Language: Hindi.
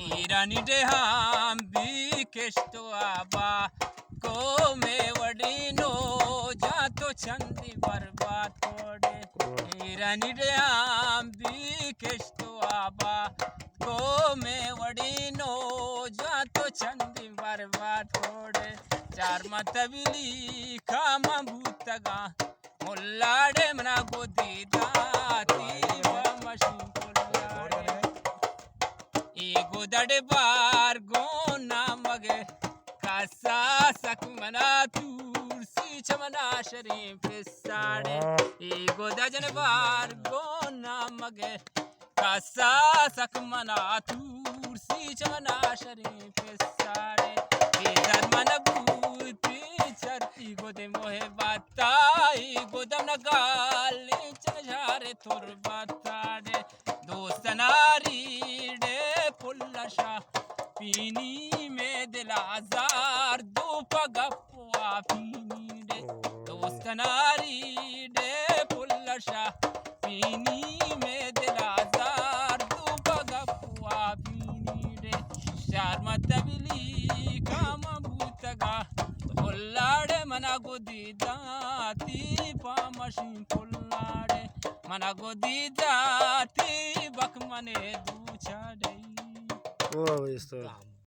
ईरानी डे हम भी केस्तो आबा को में वडी नो जा तो चंदी बर्बाद कोडे ईरानी डे हम भी केस्तो आबा को में वडी नो जा तो चंदी बर्बाद कोडे चार मतबिली कामा भूतगा मुल्लाडे मना गोदी दाती व मशीन कोल्लाडे ईगो दड़े बार गो ना मगे कासा सक मना तूर सी चमना शरीफ साड़े ईगो दजन बार गो ना मगे कासा सक मना तूर सी चमना शरीफ साड़े इधर मन भूती चरती गोदे मोहे बताई गोदम न गाली चल झारे तुर बताड़े दोस्त नारी डे पुल्लशा पीनी में दिल आजार दो पगपुआ पीनी डे दोस्त नारी डे पुल्लशा पीनी में दिल आजार दो पगपुआ पीनी डे चार मतबिली काम भूतगा पुल्लाडे मना गोदी दाती पा मशीन पुल्लाडे मना गोदी जाती बक मने दूछा डे ओ